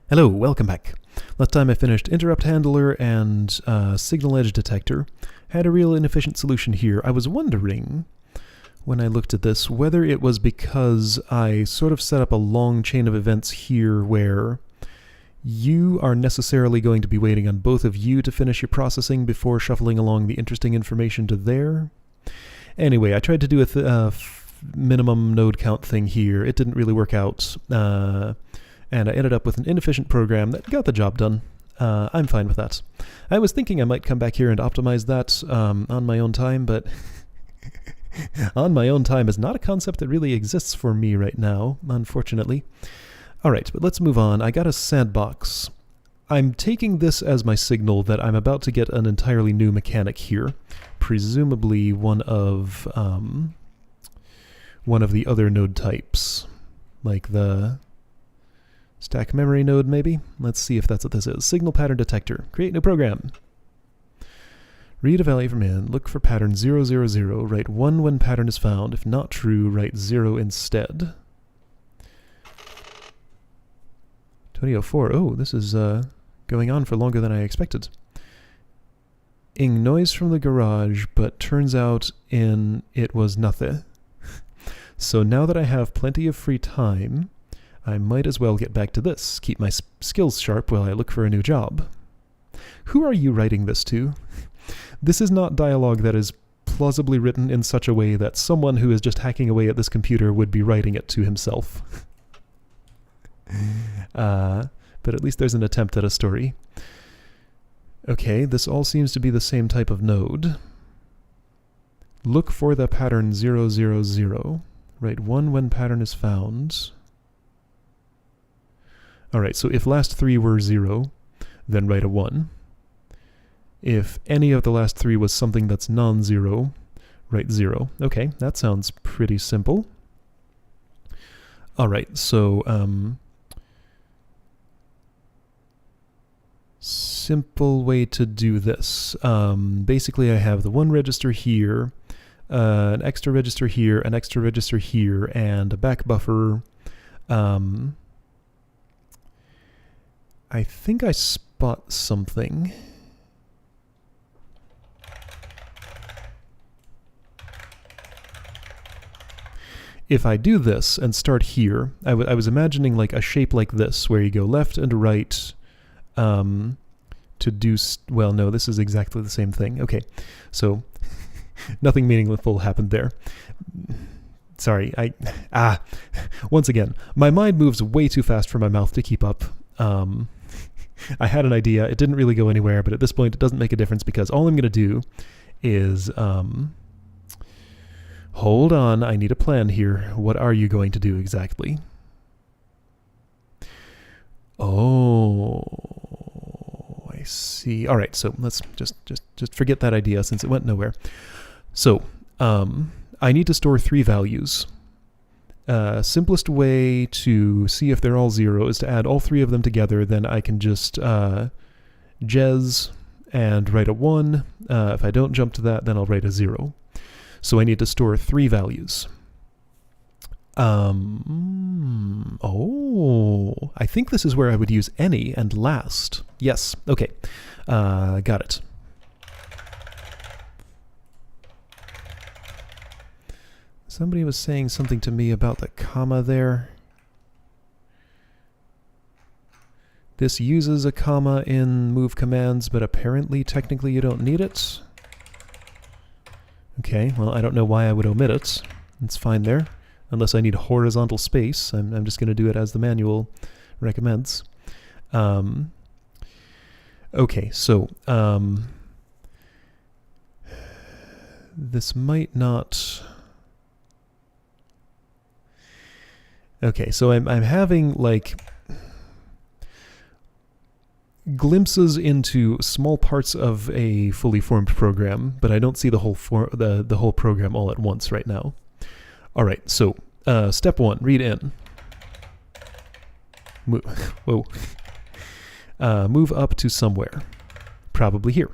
Hello, welcome back. Last time I finished interrupt handler and signal edge detector. Had a real inefficient solution here. I was wondering, when I looked at this, whether it was because I sort of set up a long chain of events here where you are necessarily going to be waiting on both of you to finish your processing before shuffling along the interesting information to there. Anyway, I tried to do a minimum node count thing here. It didn't really work out. And I ended up with an inefficient program that got the job done. I'm fine with that. I was thinking I might come back here and optimize that on my own time, but on my own time is not a concept that really exists for me right now, unfortunately. Alright, but let's move on. I got a sandbox. I'm taking this as my signal that I'm about to get an entirely new mechanic here, presumably one of the other node types, like the stack memory node, maybe? Let's see if that's what this is. Signal pattern detector. Create new program. Read a value from in. Look for pattern 000. Write 1 when pattern is found. If not true, write 0 instead. 2004. Oh, this is going on for longer than I expected. Ing noise from the garage, but turns out it was nothing. So now that I have plenty of free time, I might as well get back to this, keep my skills sharp while I look for a new job. Who are you writing this to? This is not dialogue that is plausibly written in such a way that someone who is just hacking away at this computer would be writing it to himself. But at least there's an attempt at a story. Okay, this all seems to be the same type of node. Look for the pattern 000. Write 1 when pattern is found. Alright, so if last 3 were 0, then write a 1. If any of the last 3 was something that's non-zero, write 0. Okay, that sounds pretty simple. Alright, so simple way to do this. Basically I have the 1 register here, an extra register here, an extra register here, and a back buffer. I think I spot something. If I do this and start here, I was imagining like a shape like this, where you go left and right to do... well, no, this is exactly the same thing. Okay, so nothing meaningful happened there. Sorry, once again, my mind moves way too fast for my mouth to keep up. I had an idea, it didn't really go anywhere, but at this point it doesn't make a difference because all I'm going to do is, hold on, I need a plan here. What are you going to do exactly? Oh, I see. Alright, so let's just forget that idea since it went nowhere. So, I need to store 3 values. Simplest way to see if they're all 0 is to add all 3 of them together. Then I can just jez and write a 1. If I don't jump to that, then I'll write a 0. So I need to store 3 values. Oh, I think this is where I would use any and last. Yes, okay. Got it. Somebody was saying something to me about the comma there. This uses a comma in move commands, but apparently, technically, you don't need it. Okay, well, I don't know why I would omit it. It's fine there. Unless I need horizontal space. I'm just going to do it as the manual recommends. Okay, so this might not... Okay, so I'm having like glimpses into small parts of a fully formed program, but I don't see the whole the whole program all at once right now. All right, so step 1, read in. Whoa. Move up to somewhere, probably here.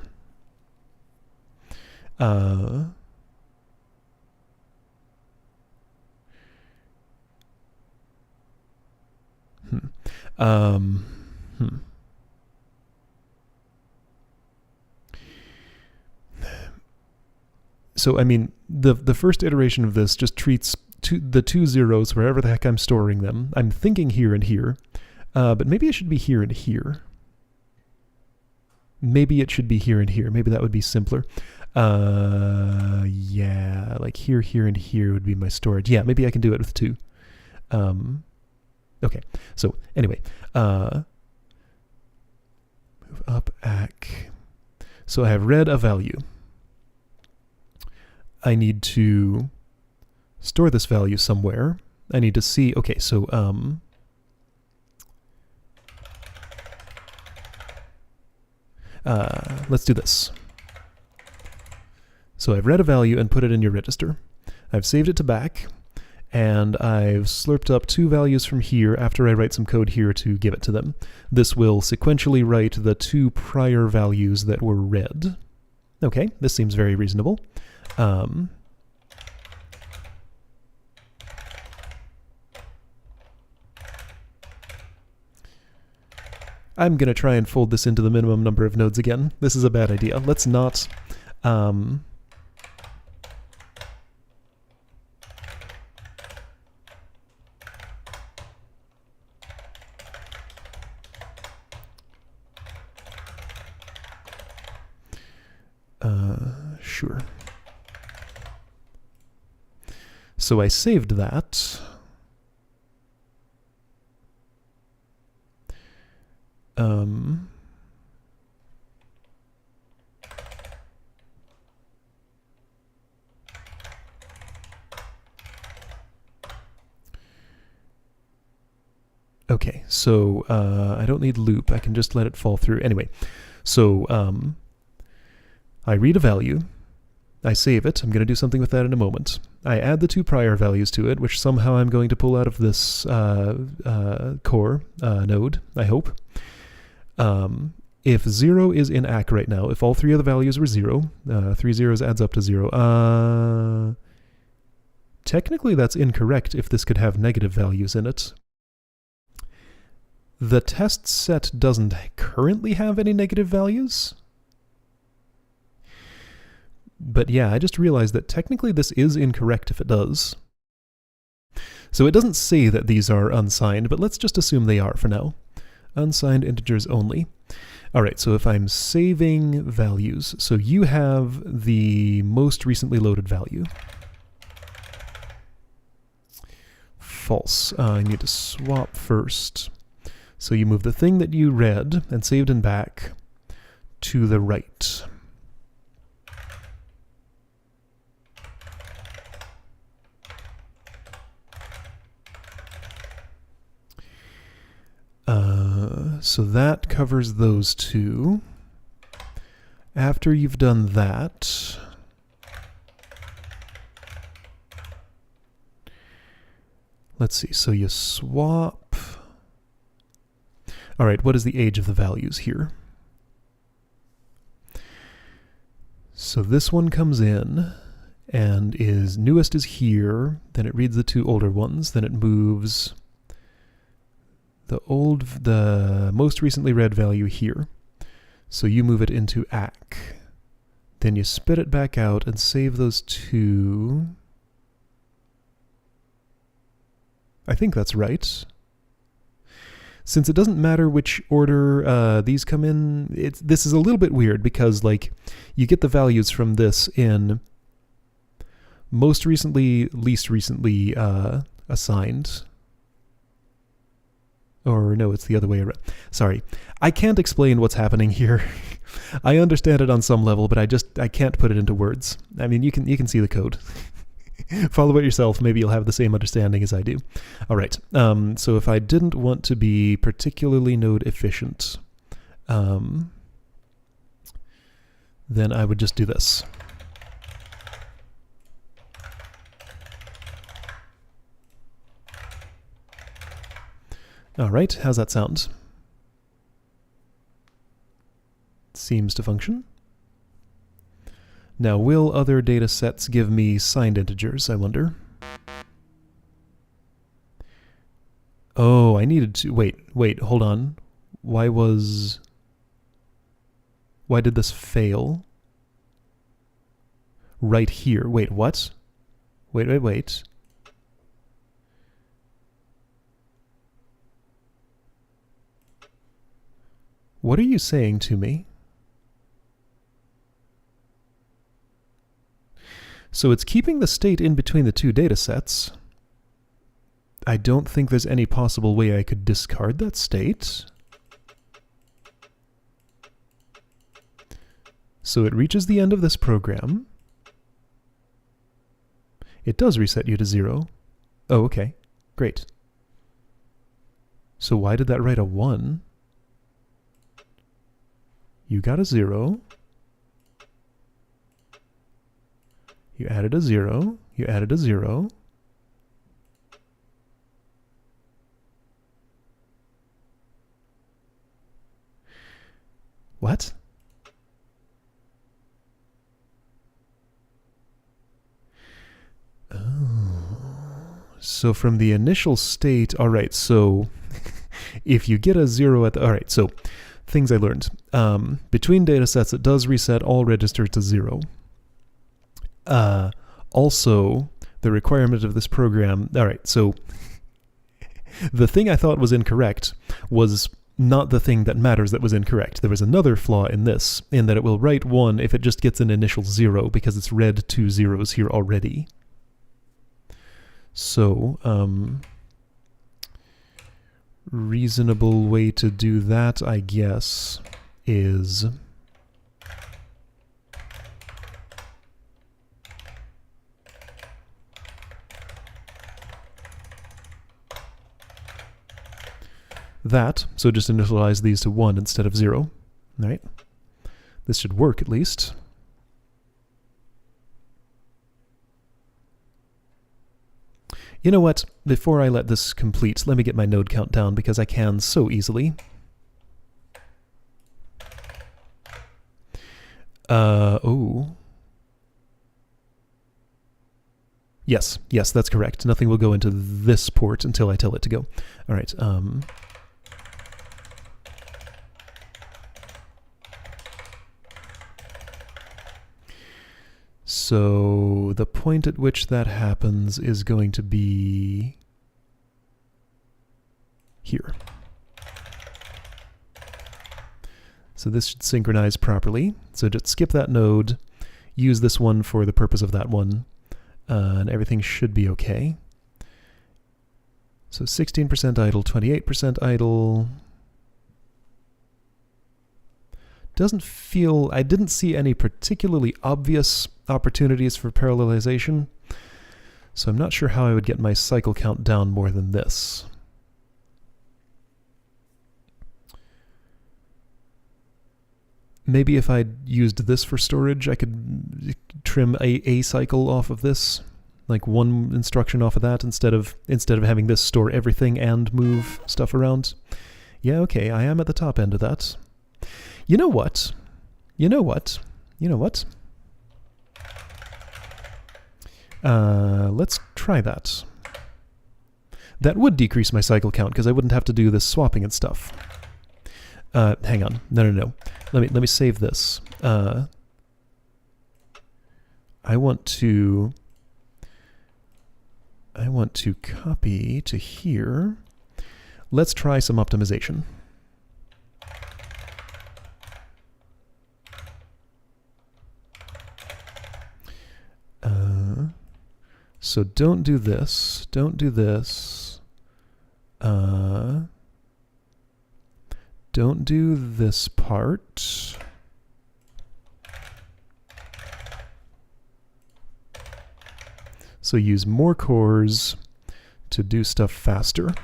So, I mean, the first iteration of this just treats the two zeros wherever the heck I'm storing them. I'm thinking here and here, but maybe it should be here and here. Maybe it should be here and here. Maybe that would be simpler. Yeah, like here, here, and here would be my storage. Yeah, maybe I can do it with two. Okay, so anyway, move up, ACK. So I have read a value. I need to store this value somewhere. I need to see, okay, so let's do this. So I've read a value and put it in your register. I've saved it to back, and I've slurped up two values from here after I write some code here to give it to them. This will sequentially write the two prior values that were read. Okay, this seems very reasonable. I'm going to try and fold this into the minimum number of nodes again. This is a bad idea. Let's not... sure. So I saved that. Okay, so I don't need loop. I can just let it fall through. Anyway, so I read a value. I save it. I'm going to do something with that in a moment. I add the two prior values to it, which somehow I'm going to pull out of this core node, I hope. If 0 is in ACK right now, if all three of the values were 0, 3 zeros adds up to 0. Technically that's incorrect if this could have negative values in it. The test set doesn't currently have any negative values. But yeah, I just realized that technically this is incorrect if it does. So it doesn't say that these are unsigned, but let's just assume they are for now. Unsigned integers only. Alright, so if I'm saving values, so you have the most recently loaded value. False. I need to swap first. So you move the thing that you read and saved in back to the right. So that covers those two. After you've done that, let's see, so you swap. All right, what is the age of the values here? So this one comes in and is newest is here, then it reads the two older ones, then it moves the most recently read value here. So you move it into ACK. Then you spit it back out and save those two. I think that's right. Since it doesn't matter which order these come in, this is a little bit weird because like you get the values from this in most recently, least recently assigned. Or no, it's the other way around. Sorry. I can't explain what's happening here. I understand it on some level, but I can't put it into words. I mean, you can see the code. Follow it yourself. Maybe you'll have the same understanding as I do. All right. So if I didn't want to be particularly node efficient, then I would just do this. All right, how's that sound? Seems to function. Now, will other data sets give me signed integers, I wonder? Oh, I needed to... Wait, hold on. why did this fail? Right here. Wait, what? Wait. What are you saying to me? So it's keeping the state in between the two data sets. I don't think there's any possible way I could discard that state. So it reaches the end of this program. It does reset you to 0. Oh, okay. Great. So why did that write a 1? You got a 0. You added a 0. You added a 0. What? Oh. So from the initial state, all right, so if you get a 0 at the, all right, so things I learned. Between data sets, it does reset all registers to 0. Also, the requirement of this program, all right, so the thing I thought was incorrect was not the thing that matters that was incorrect. There was another flaw in this, in that it will write 1 if it just gets an initial 0, because it's read 2 zeros here already. So, reasonable way to do that, I guess, is that, so just initialize these to 1 instead of 0. All right. This should work at least. You know what? Before I let this complete, let me get my node count down because I can so easily. Oh. Yes, that's correct. Nothing will go into this port until I tell it to go. All right. So the point at which that happens is going to be here. So this should synchronize properly. So just skip that node, use this one for the purpose of that one, and everything should be okay. So 16% idle, 28% idle. Doesn't feel, I didn't see any particularly obvious opportunities for parallelization, so I'm not sure how I would get my cycle count down more than this. Maybe if I'd used this for storage, I could trim a cycle off of this, like one instruction off of that, instead of having this store everything and move stuff around. Yeah, okay, I am at the top end of that. You know what? Let's try that. That would decrease my cycle count because I wouldn't have to do this swapping and stuff. Hang on. No. Let me save this. I want to copy to here. Let's try some optimization. So don't do this. Don't do this. Don't do this part. So use more cores to do stuff faster.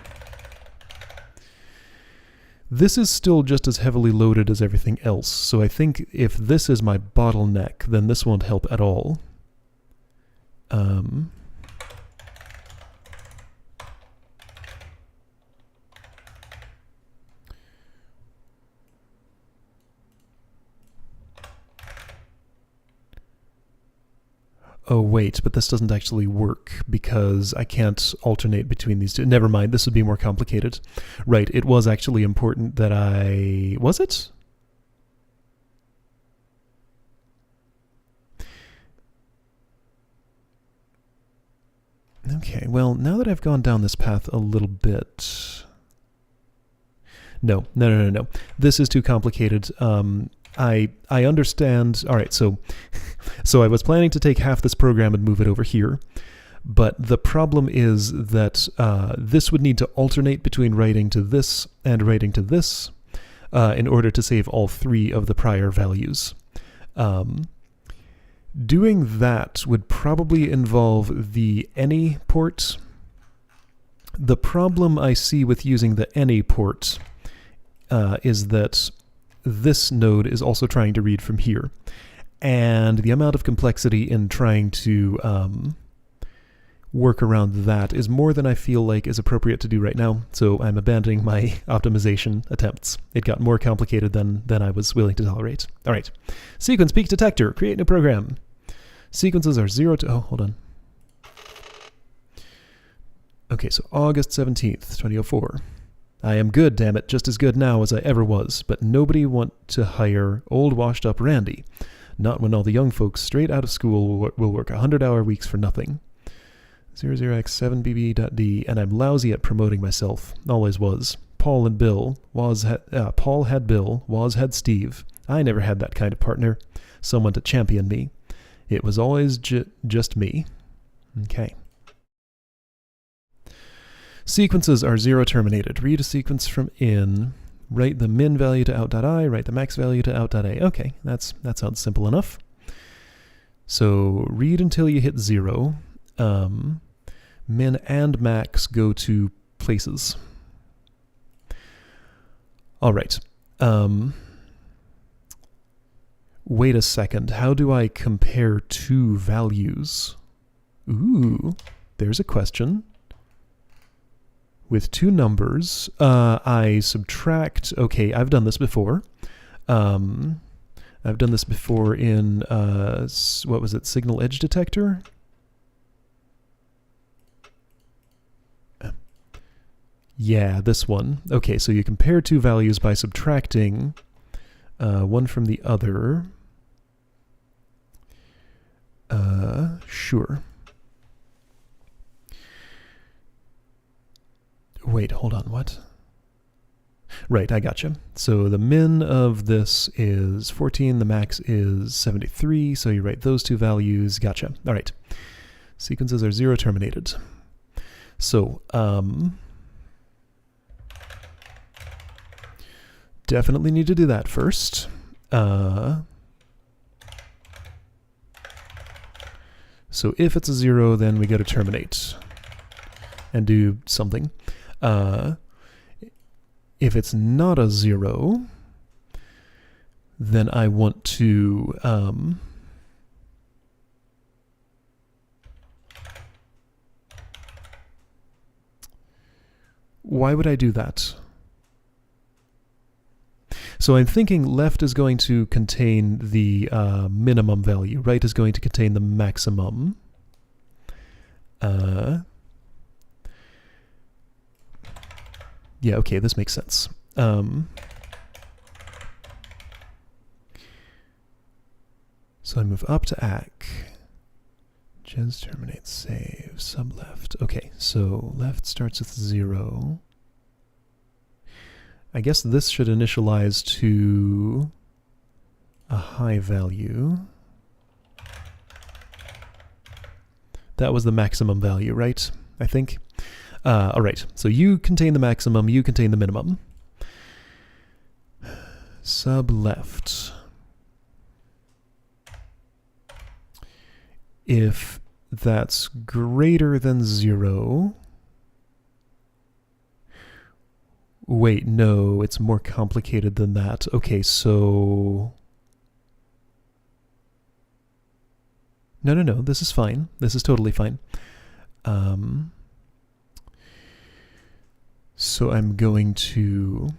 This is still just as heavily loaded as everything else, so I think if this is my bottleneck, then this won't help at all. Oh wait, but this doesn't actually work because I can't alternate between these two. Never mind, this would be more complicated. Right, it was actually important that I... Was it? Okay, well, now that I've gone down this path a little bit... No. This is too complicated. I understand. All right, so I was planning to take half this program and move it over here, but the problem is that this would need to alternate between writing to this and writing to this in order to save all three of the prior values. Doing that would probably involve the any port. The problem I see with using the any port is that this node is also trying to read from here. And the amount of complexity in trying to work around that is more than I feel like is appropriate to do right now, so I'm abandoning my optimization attempts. It got more complicated than I was willing to tolerate. All right, sequence peak detector, create new program. Sequences are 0 to, oh, hold on. Okay, so August 17th, 2004. I am good, damn it, just as good now as I ever was, but nobody want to hire old washed-up Randy. Not when all the young folks straight out of school will work 100-hour weeks for nothing. 00X7BB.D, and I'm lousy at promoting myself. Always was. Paul and Bill. Paul had Bill. Woz had Steve. I never had that kind of partner. Someone to champion me. It was always just me. Okay. Sequences are 0 terminated. Read a sequence from in. Write the min value to out.i. Write the max value to out.a. Okay, that sounds simple enough. So read until you hit 0. Min and max go to places. All right. Wait a second. How do I compare two values? Ooh, there's a question. With two numbers, I subtract... Okay, I've done this before. I've done this before in, what was it, signal edge detector? Yeah, this one. Okay, so you compare two values by subtracting one from the other. Sure. Wait, hold on, what? Right, I gotcha. So the min of this is 14, the max is 73, so you write those two values. Gotcha. All right. Sequences are 0 terminated. So, definitely need to do that first. So if it's a 0, then we go to terminate and do something. If it's not a 0, then I want to why would I do that? So I'm thinking left is going to contain the minimum value, right is going to contain the maximum. Yeah, okay, this makes sense. So I move up to ACK. Gens terminate, save, sub left. Okay, so left starts with 0. I guess this should initialize to a high value. That was the maximum value, right? I think. All right, so you contain the maximum, you contain the minimum. Sub left. If that's greater than 0... Wait, no, it's more complicated than that. Okay, so... No, this is fine. This is totally fine. So I'm going to...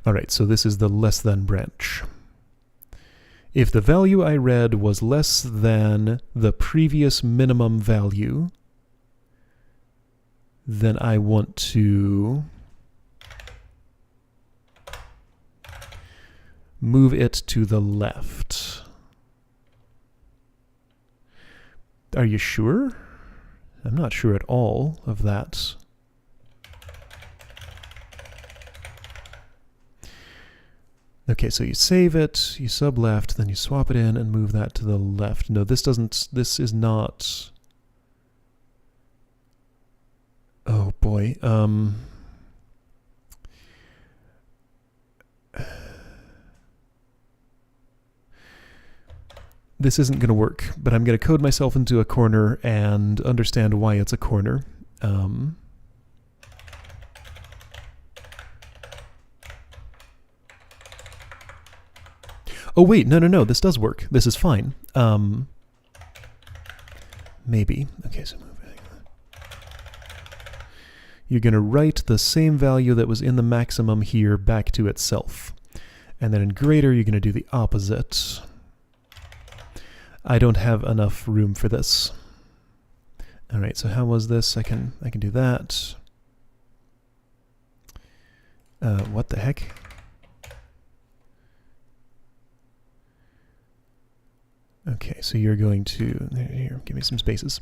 All right, so this is the less than branch. If the value I read was less than the previous minimum value, then I want to move it to the left. Are you sure? I'm not sure at all of that. Okay, so you save it, you sub left, then you swap it in and move that to the left. No, this is not... Oh boy. This isn't going to work, but I'm going to code myself into a corner and understand why it's a corner. Oh wait, no, this does work. This is fine. Maybe. Okay, so moving. You're going to write the same value that was in the maximum here back to itself. And then in greater, you're going to do the opposite. I don't have enough room for this. All right, so how was this? I can do that. What the heck? Okay, so you're going to, here, give me some spaces.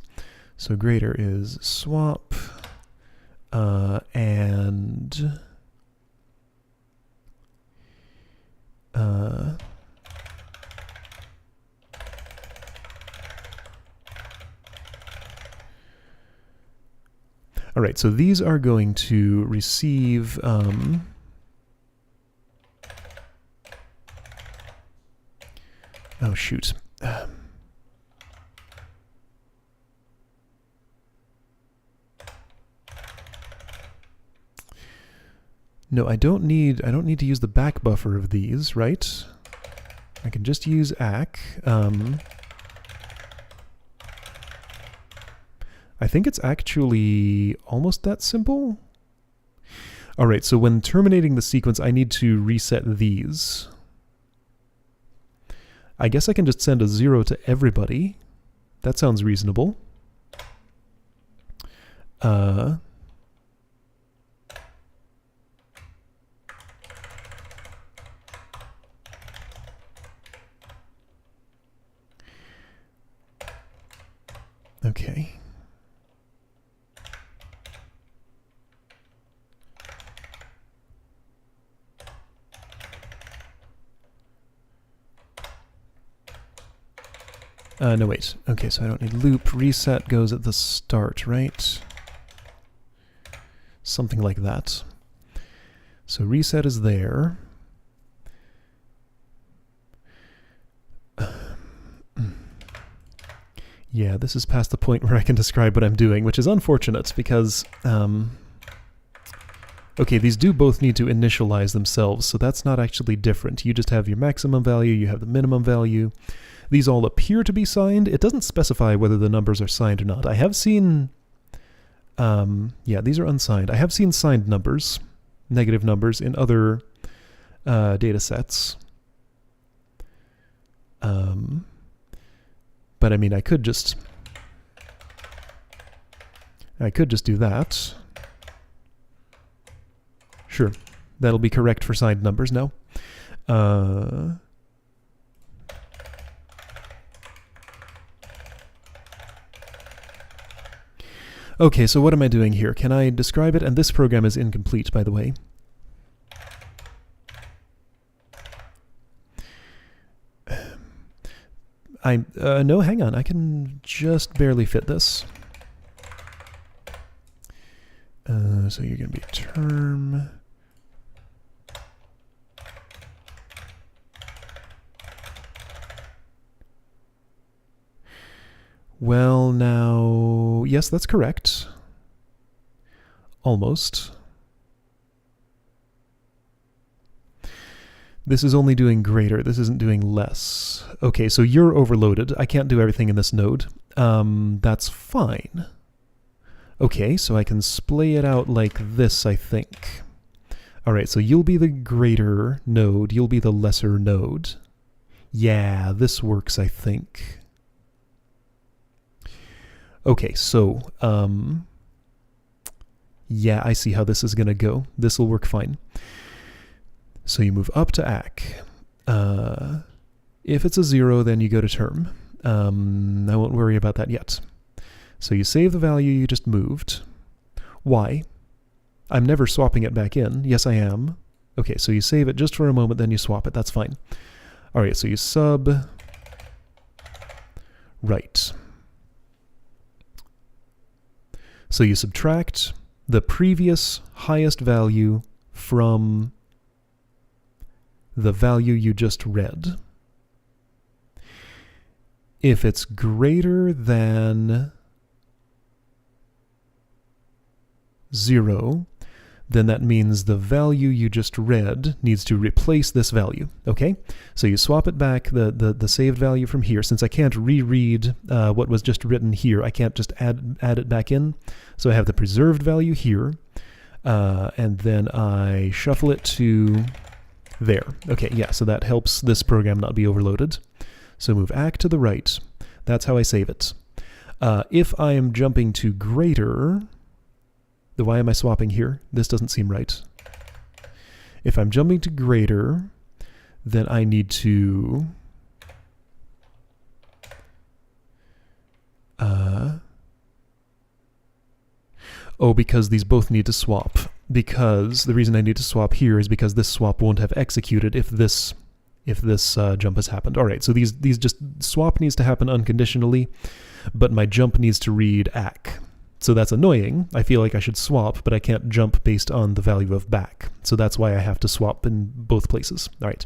So greater is swap, and all right, so these are going to receive oh shoot. No, I don't need to use the back buffer of these, right? I can just use ACK. I think it's actually almost that simple. All right, so when terminating the sequence, I need to reset these. I guess I can just send a 0 to everybody. That sounds reasonable. Okay. No, wait. Okay, so I don't need loop. Reset goes at the start, right? Something like that. So reset is there. Yeah, this is past the point where I can describe what I'm doing, which is unfortunate because, okay, these do both need to initialize themselves, so that's not actually different. You just have your maximum value, you have the minimum value. These all appear to be signed. It doesn't specify whether the numbers are signed or not. I have seen, yeah, these are unsigned. I have seen signed numbers, negative numbers, in other data sets. But I mean, I could just do that. Sure, that'll be correct for signed numbers now. Okay, so what am I doing here? Can I describe it? And this program is incomplete, by the way. No, hang on. I can just barely fit this. So you're going to be term. Well, now, yes, that's correct. Almost. This is only doing greater. This isn't doing less. Okay, so you're overloaded. I can't do everything in this node. That's fine. Okay, so I can splay it out like this, I think. All right, so you'll be the greater node, you'll be the lesser node. Yeah, this works, I think. Okay, so, yeah, I see how this is going to go. This will work fine. So you move up to ACK. If it's a 0, then you go to term. I won't worry about that yet. So you save the value you just moved. Why? I'm never swapping it back in. Yes, I am. Okay, so you save it just for a moment, then you swap it. That's fine. All right, so you sub right. So you subtract the previous highest value from the value you just read. If it's greater than 0, then that means the value you just read needs to replace this value, okay? So you swap it back, the saved value from here. Since I can't reread what was just written here, I can't just add it back in. So I have the preserved value here, and then I shuffle it to there. Okay, yeah, so that helps this program not be overloaded. So move ACK to the right. That's how I save it. If I am jumping to greater, why am I swapping here? This doesn't seem right. If I'm jumping to greater, then I need to oh, because these both need to swap. Because the reason I need to swap here is because this swap won't have executed if this jump has happened. All right, so these just swap needs to happen unconditionally, but my jump needs to read ACK. So that's annoying. I feel like I should swap, but I can't jump based on the value of back. So that's why I have to swap in both places. All right.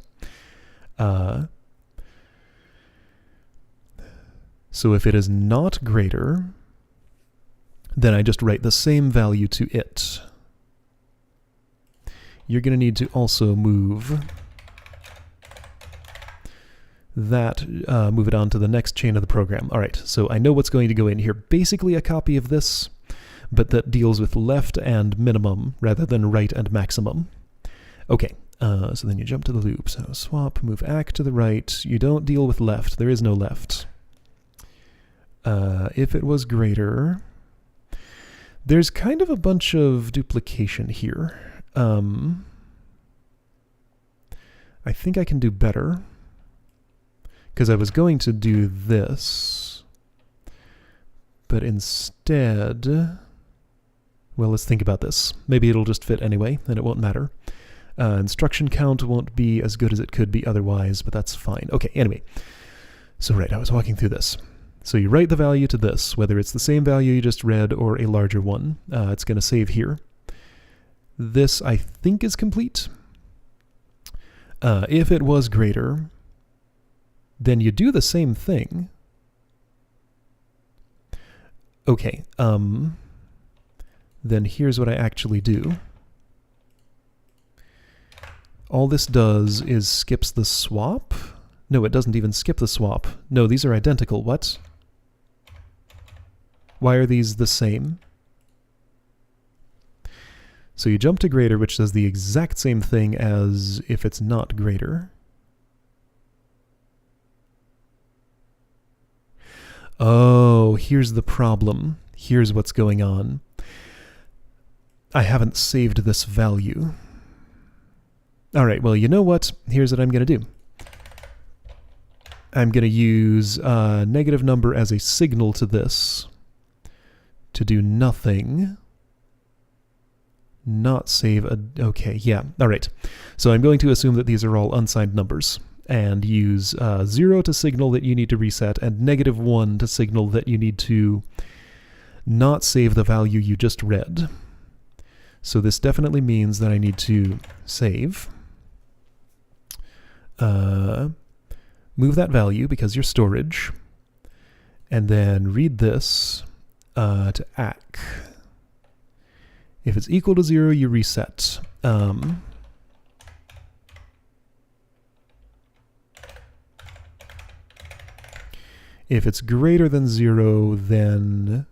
So if it is not greater, then I just write the same value to it. You're going to need to also move that, move it on to the next chain of the program. All right, so I know what's going to go in here. Basically a copy of this, but that deals with left and minimum rather than right and maximum. Okay, so then you jump to the loop. So swap, move ACK to the right. You don't deal with left. There is no left. If it was greater, there's kind of a bunch of duplication here. I think I can do better, because I was going to do this, but instead, well, let's think about this. Maybe it'll just fit anyway, and it won't matter. Instruction count won't be as good as it could be otherwise, but that's fine. Okay, anyway. So right, I was walking through this. So you write the value to this, whether it's the same value you just read or a larger one. It's going to save here. This, I think, is complete. If it was greater, then you do the same thing. Okay, then here's what I actually do. All this does is skips the swap. No, it doesn't even skip the swap. No, these are identical. What? Why are these the same? So you jump to greater, which does the exact same thing as if it's not greater. Oh, here's the problem. Here's what's going on. I haven't saved this value. All right, well, you know what? Here's what I'm going to do. I'm going to use a negative number as a signal to this to do nothing. Not save a... Okay, yeah, all right. So I'm going to assume that these are all unsigned numbers and use 0 to signal that you need to reset and -1 to signal that you need to not save the value you just read. So this definitely means that I need to save. Move that value because you're storage. And then read this to ACK. If it's equal to 0, you reset. If it's greater than 0, then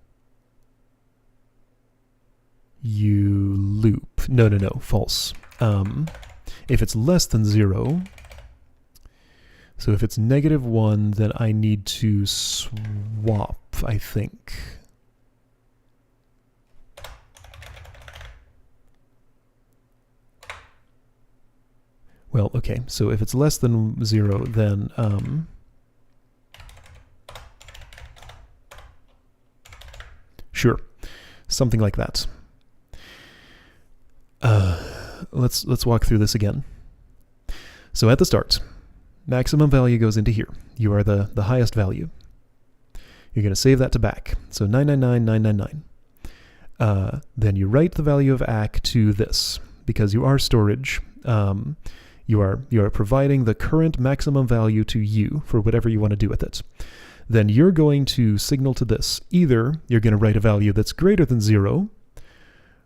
you loop. No, false. If it's less than 0, so if it's -1, then I need to swap, I think. Well, okay, so if it's less than 0, then sure, something like that. Let's walk through this again. So at the start, maximum value goes into here. You are the highest value. You're going to save that to back. So 999,999. Then you write the value of ACK to this, because you are storage. You are providing the current maximum value to you for whatever you want to do with it. Then you're going to signal to this. Either you're going to write a value that's greater than 0,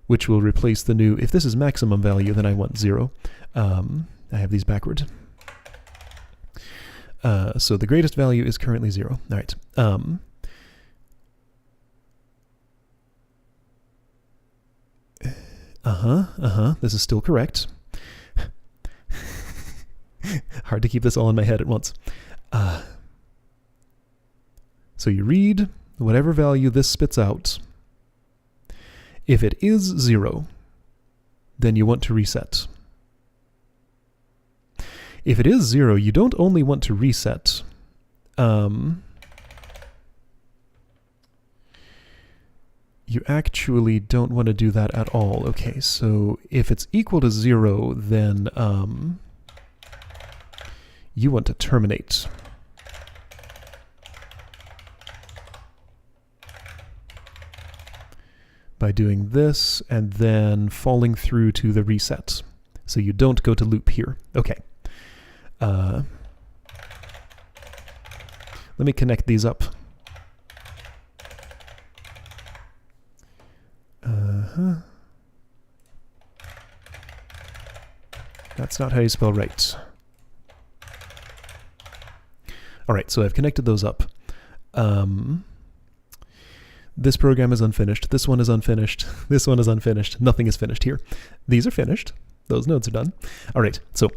which will replace the new, if this is maximum value, then I want 0. I have these backward. So the greatest value is currently 0. All right. This is still correct. Hard to keep this all in my head at once. So you read whatever value this spits out. If it is 0, then you want to reset. If it is 0, you don't only want to reset. You actually don't want to do that at all. Okay, so if it's equal to 0, then you want to terminate. By doing this and then falling through to the reset. So you don't go to loop here. Okay. Let me connect these up. That's not how you spell right. All right, so I've connected those up. This program is unfinished. This one is unfinished. This one is unfinished. Nothing is finished here. These are finished. Those nodes are done. All right, so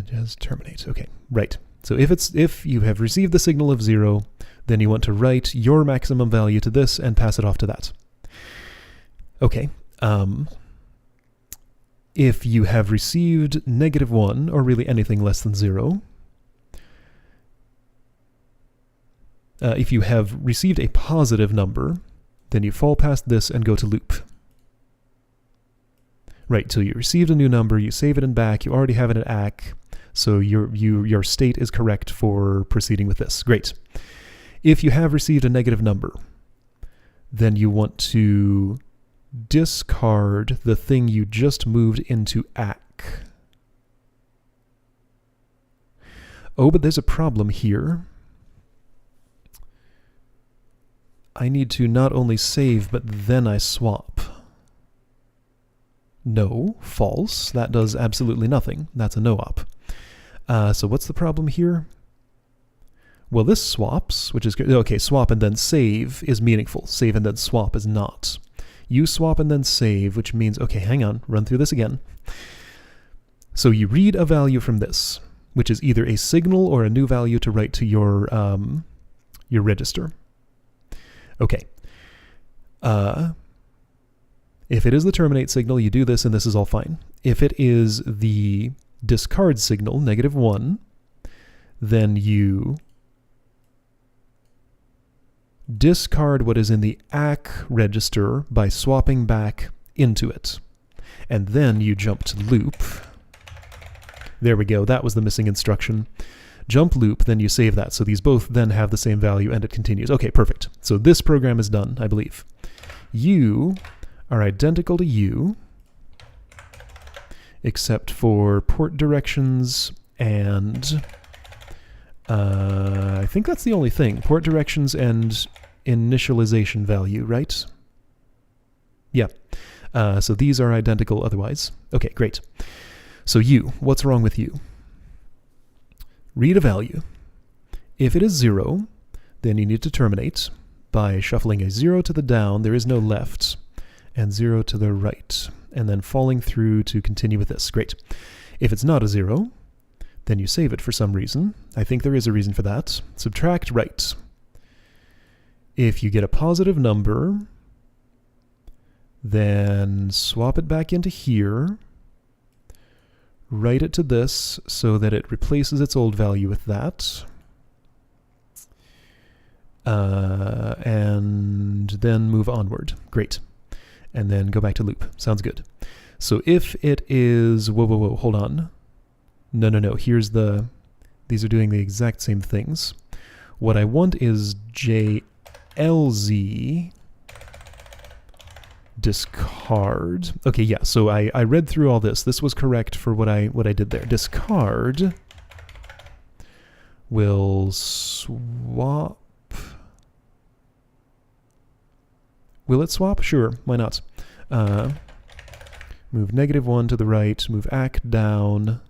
just terminate. Okay, right. So if you have received the signal of 0, then you want to write your maximum value to this and pass it off to that. Okay. If you have received -1, or really anything less than 0, if you have received a positive number, then you fall past this and go to loop. Right, so you received a new number, you save it in back, you already have it in ACK, so your state is correct for proceeding with this. Great. If you have received a negative number, then you want to discard the thing you just moved into ACK. Oh, but there's a problem here. I need to not only save, but then I swap. No, false. That does absolutely nothing. That's a no-op. So what's the problem here? Well, this swaps, which is good. Okay, swap and then save is meaningful. Save and then swap is not. You swap and then save, which means, okay, hang on, run through this again. So you read a value from this, which is either a signal or a new value to write to your register. Okay. If it is the terminate signal, you do this and this is all fine. If it is the discard signal, -1, then you discard what is in the ACK register by swapping back into it. And then you jump to loop. There we go, that was the missing instruction. Jump loop, then you save that. So these both then have the same value and it continues. Okay, perfect. So this program is done, I believe. You are identical to you, except for port directions and I think that's the only thing. Port directions and initialization value, right? Yeah. So these are identical otherwise. Okay, great. So you, what's wrong with you? Read a value. If it is 0, then you need to terminate by shuffling a 0 to the down. There is no left. and 0 to the right, and then falling through to continue with this. Great. If it's not a 0, then you save it for some reason. I think there is a reason for that. Subtract right. If you get a positive number, then swap it back into here, write it to this so that it replaces its old value with that, and then move onward. Great. And then go back to loop. Sounds good. So if it is, whoa, hold on. No, here's the, these are doing the exact same things. What I want is JLZ discard. Okay, yeah, so I read through all this. This was correct for what I did there. Discard will swap. Will it swap? Sure, why not? Move -1 to the right, move ACK down,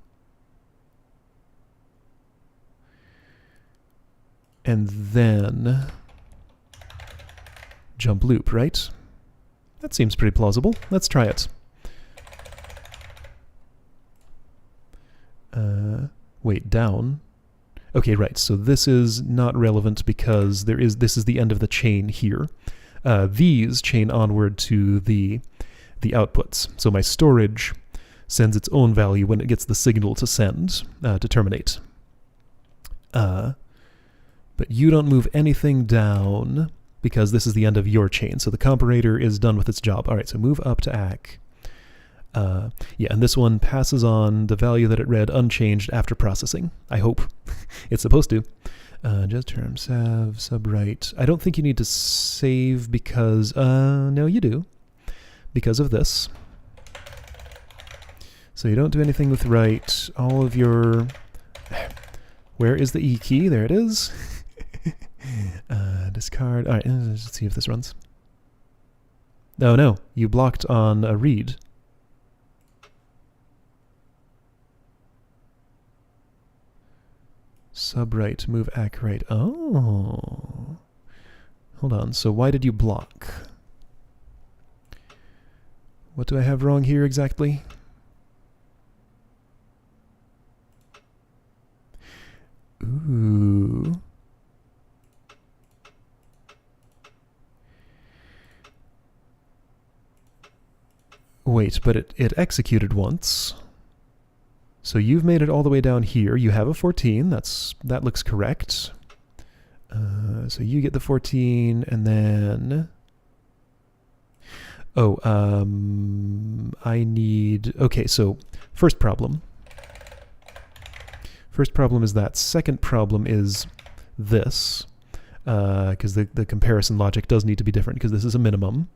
and then jump loop, right? That seems pretty plausible. Let's try it. Wait, down. Okay, right, so this is not relevant because this is the end of the chain here. These chain onward to the outputs. So my storage sends its own value when it gets the signal to send, to terminate. But you don't move anything down because this is the end of your chain. So the comparator is done with its job. All right, so move up to ACK. Yeah, and this one passes on the value that it read unchanged after processing. I hope. It's supposed to. Just term subwrite. I don't think you need to save because, no you do, because of this. So you don't do anything with write. All of your, where is the E key? There it is. Discard. All right, let's see if this runs. No, you blocked on a read. Subwrite, move ACK right. Oh. Hold on, so why did you block? What do I have wrong here exactly? Ooh. Wait, but it executed once. So you've made it all the way down here. You have a 14. That looks correct. So you get the 14, and then... Oh, I need... Okay, so first problem. First problem is that. Second problem is this, because the comparison logic does need to be different, because this is a minimum.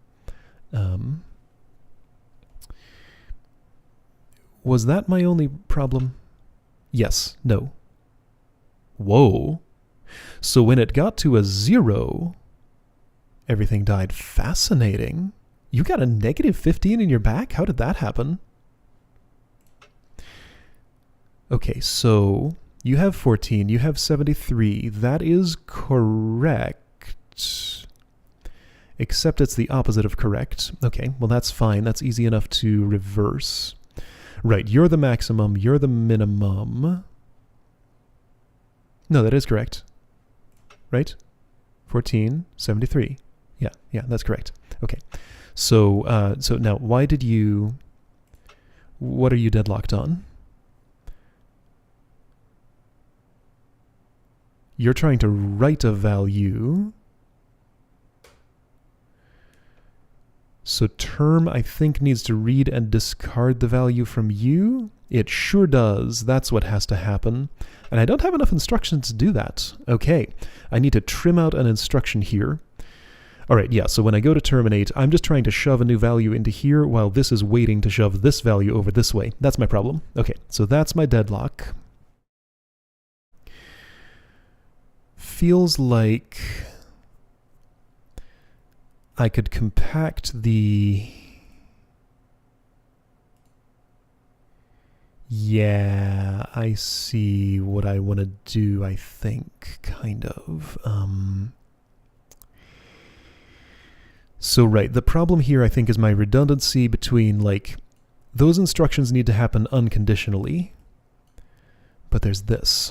Was that my only problem? Yes. No. Whoa. So when it got to a 0, everything died. Fascinating. You got a -15 in your back? How did that happen? Okay, so you have 14, you have 73. That is correct. Except it's the opposite of correct. Okay, well that's fine. That's easy enough to reverse. Right, you're the maximum, you're the minimum. No, that is correct. Right? 14, 73. Yeah, that's correct. Okay. So, so now, why did you... What are you deadlocked on? You're trying to write a value. So term, I think, needs to read and discard the value from you. It sure does. That's what has to happen. And I don't have enough instructions to do that. Okay, I need to trim out an instruction here. All right, yeah, so when I go to terminate, I'm just trying to shove a new value into here while this is waiting to shove this value over this way. That's my problem. Okay, so that's my deadlock. Feels like I could compact the... Yeah, I see what I want to do, I think, kind of. So right, the problem here I think is my redundancy between, like, those instructions need to happen unconditionally, but there's this.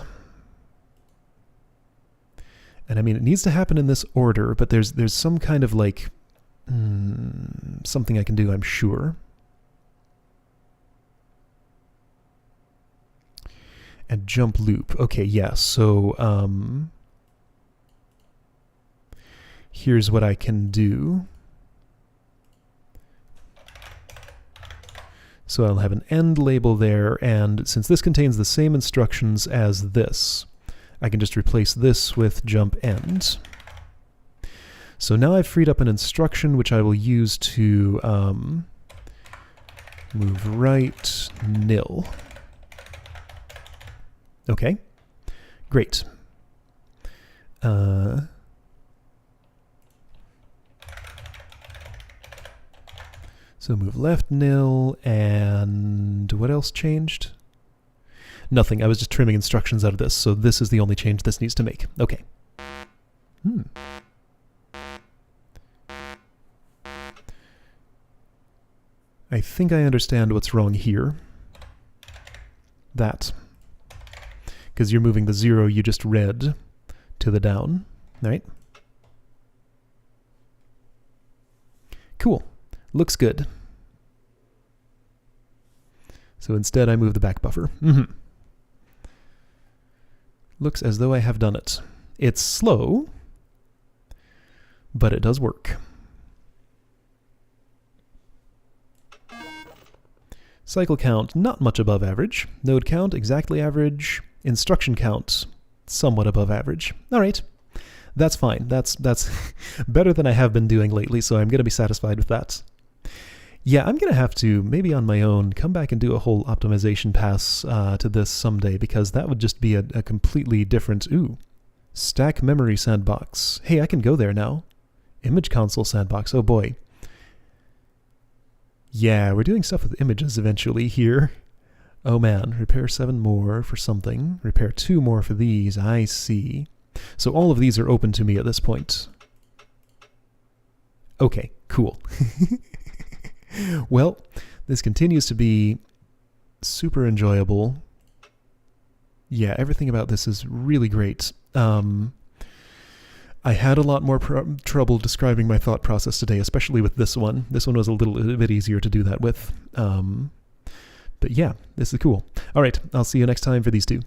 And I mean, it needs to happen in this order, but there's some kind of, like, something I can do, I'm sure. And jump loop. Okay, yeah, so here's what I can do. So I'll have an end label there, and since this contains the same instructions as this, I can just replace this with jump end. So now I've freed up an instruction which I will use to move right nil. Okay, great. So move left nil, and what else changed? Nothing, I was just trimming instructions out of this, so this is the only change this needs to make. Okay. I think I understand what's wrong here. That. Because you're moving the 0 you just read to the down, right? Cool. Looks good. So instead I move the back buffer. Looks as though I have done it. It's slow, but it does work. Cycle count, not much above average. Node count, exactly average. Instruction count, somewhat above average. All right, that's fine. That's better than I have been doing lately, so I'm going to be satisfied with that. Yeah, I'm going to have to, maybe on my own, come back and do a whole optimization pass to this someday, because that would just be a completely different... Ooh, stack memory sandbox. Hey, I can go there now. Image console sandbox, oh boy. Yeah, we're doing stuff with images eventually here. Oh man, repair 7 more for something. Repair 2 more for these, I see. So all of these are open to me at this point. Okay, cool. Well, this continues to be super enjoyable. Yeah, everything about this is really great. I had a lot more trouble describing my thought process today, especially with this one. This one was a little bit easier to do that with. But yeah, this is cool. All right, I'll see you next time for these two.